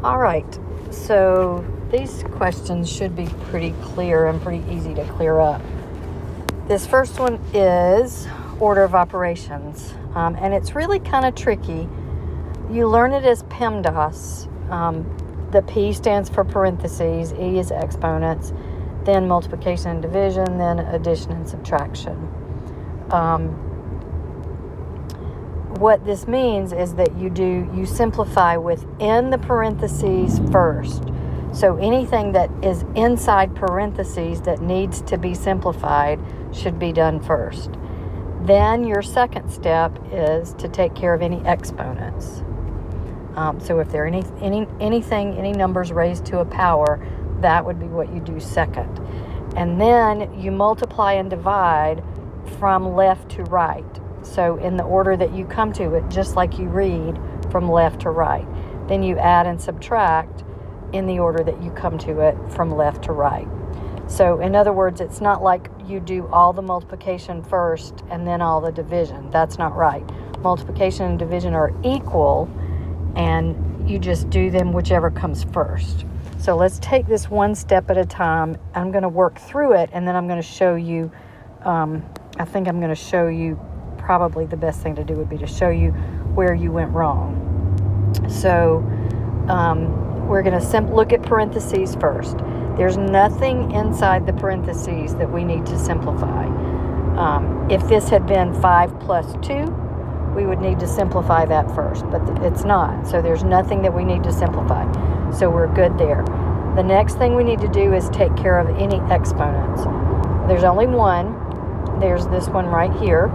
All right, so these questions should be pretty clear and pretty easy to clear up. This first one is order of operations, and it's really kind of tricky. You learn it as PEMDAS. The P stands for parentheses, E is exponents, then multiplication and division, then addition and subtraction. What this means is that you simplify within the parentheses first. So anything that is inside parentheses that needs to be simplified should be done first. Then your second step is to take care of any exponents. So if there are any numbers raised to a power, that would be what you do second. And then you multiply and divide from left to right. So in the order that you come to it, just like you read from left to right. Then you add and subtract in the order that you come to it from left to right. So in other words, it's not like you do all the multiplication first and then all the division. That's not right. Multiplication and division are equal, and you just do them whichever comes first. So let's take this one step at a time. I'm going to work through it, and then I'm going to show you, I think I'm going to show you, probably the best thing to do would be to show you where you went wrong. So we're going to look at parentheses first. There's nothing inside the parentheses that we need to simplify. If this had been 5 plus 2, we would need to simplify that first, but it's not. So there's nothing that we need to simplify. So we're good there. The next thing we need to do is take care of any exponents. There's only one. There's this one right here.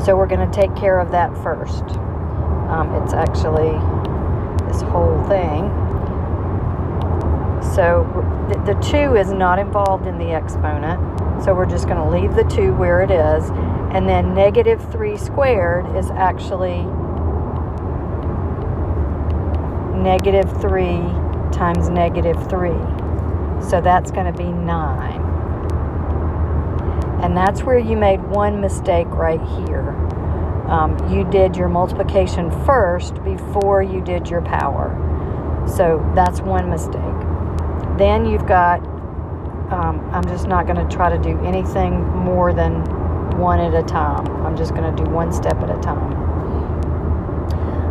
So we're going to take care of that first. It's actually this whole thing. So the 2 is not involved in the exponent. So we're just going to leave the 2 where it is. And then negative 3 squared is actually negative 3 times negative 3. So that's going to be 9. And that's where you made one mistake right here. You did your multiplication first before you did your power. So that's one mistake. Then you've got, I'm just not going to try to do anything more than one at a time. I'm just going to do one step at a time.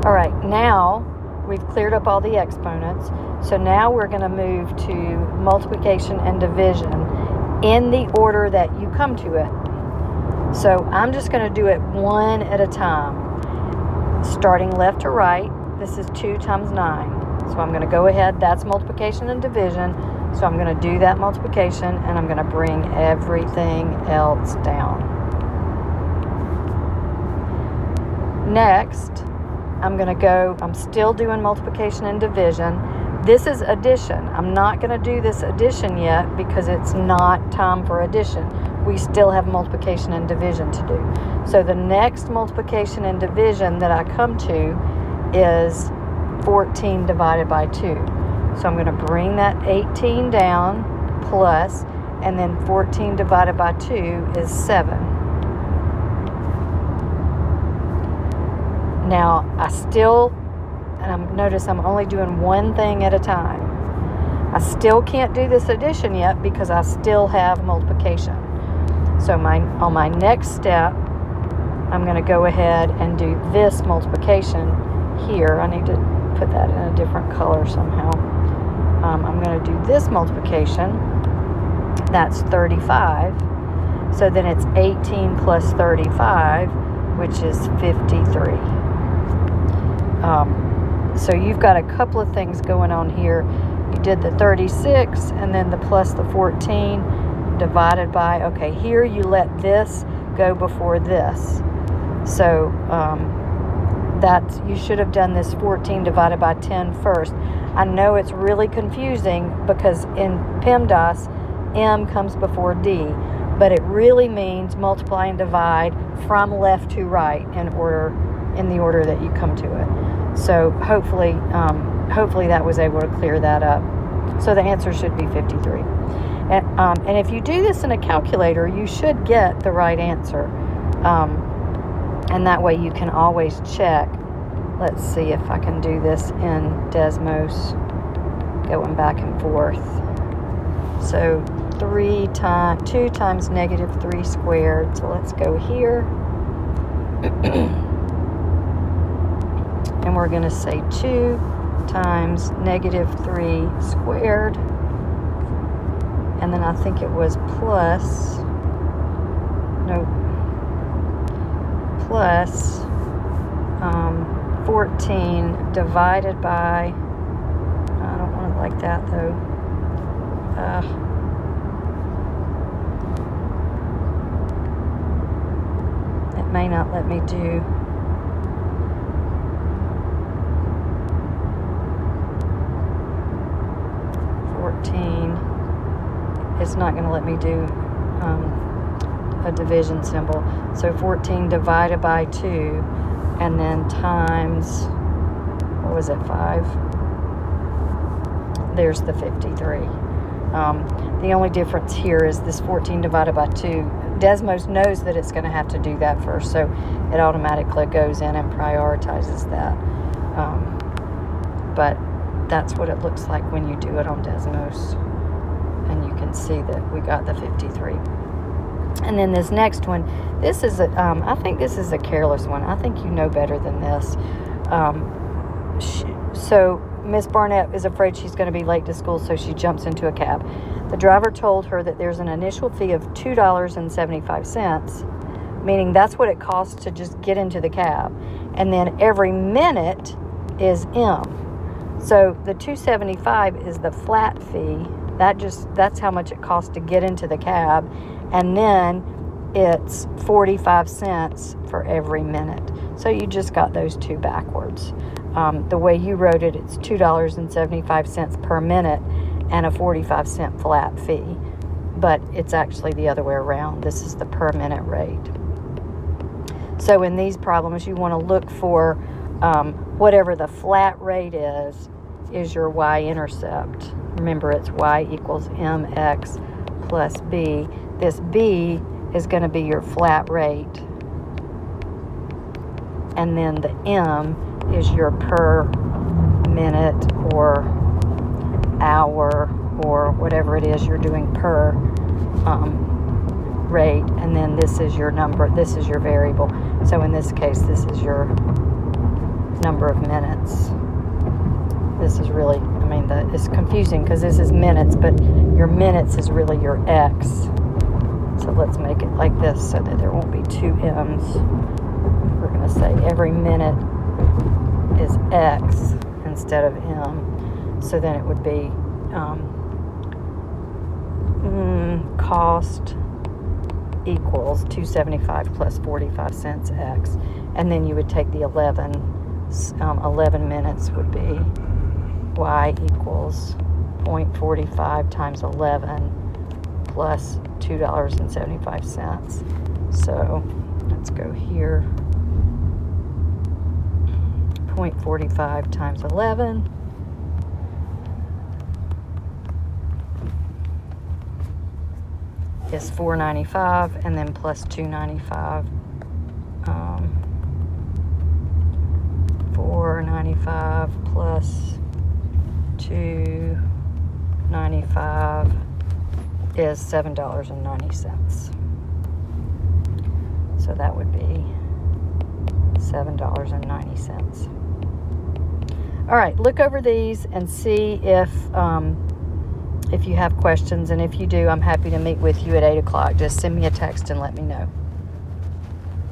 All right, now we've cleared up all the exponents. So now we're going to move to multiplication and division in the order that you come to it. So I'm just going to do it one at a time, starting left to right. This is 2 times 9. So I'm going to go ahead. That's multiplication and division. So I'm going to do that multiplication, and I'm going to bring everything else down. Next, I'm still doing multiplication and division. This is addition. I'm not going to do this addition yet because it's not time for addition. We still have multiplication and division to do. So the next multiplication and division that I come to is 14 divided by 2. So I'm going to bring that 18 down plus, and then 14 divided by 2 is 7. Now notice I'm only doing one thing at a time. I still can't do this addition yet because I still have multiplication. So on my next step, I'm going to go ahead and do this multiplication here. I need to put that in a different color somehow. I'm going to do this multiplication. That's 35. So then it's 18 plus 35, which is 53. So you've got a couple of things going on here. You did the 36 and then the plus the 14 divided by, okay, here you let this go before this. So you should have done this 14 divided by 10 first. I know it's really confusing because in PEMDAS, M comes before D, but it really means multiply and divide from left to right in the order that you come to it. So hopefully that was able to clear that up. So the answer should be 53. And if you do this in a calculator, you should get the right answer. And that way you can always check Let's see if I can do this in Desmos, going back and forth. So 2 times negative 3 squared. So let's go here. And we're going to say 2 times negative 3 squared. And then I think it was plus 14 divided by, I don't want it like that though. It may not let me do. It's not going to let me do a division symbol. So 14 divided by 2, and then times, what was it, 5? There's the 53. The only difference here is this 14 divided by 2. Desmos knows that it's going to have to do that first, so it automatically goes in and prioritizes that. But that's what it looks like when you do it on Desmos. And you can see that we got the 53. And then this next one, this is I think this is a careless one. I think you know better than this. So Miss Barnett is afraid she's going to be late to school, so she jumps into a cab. The driver told her that there's an initial fee of $2.75, meaning that's what it costs to just get into the cab. And then every minute is M. So the $2.75 is the flat fee. That's how much it costs to get into the cab. And then it's 45 cents for every minute. So you just got those two backwards. The way you wrote it, it's $2.75 per minute and a 45-cent flat fee. But it's actually the other way around. This is the per minute rate. So in these problems, you want to look for whatever the flat rate is your y-intercept. Remember, it's y equals mx plus b. This b is going to be your flat rate. And then the m is your per minute or hour or whatever it is you're doing per rate. And then this is your number. This is your variable. So in this case, this is your number of minutes. This is really, it's confusing because this is minutes, but your minutes is really your x. So let's make it like this so that there won't be two m's. We're going to say every minute is x instead of m. So then it would be cost equals $2.75 plus 45 cents x. And then you would take the 11 minutes would be y equals 0.45 times 11 plus $2.75. So let's go here. 0.45 times 11 is $4.95, and then plus $2.95. $4.95 plus $2.95 is $7.90. So that would be $7.90. All right, look over these and see if you have questions. And if you do, I'm happy to meet with you at 8 o'clock. Just send me a text and let me know.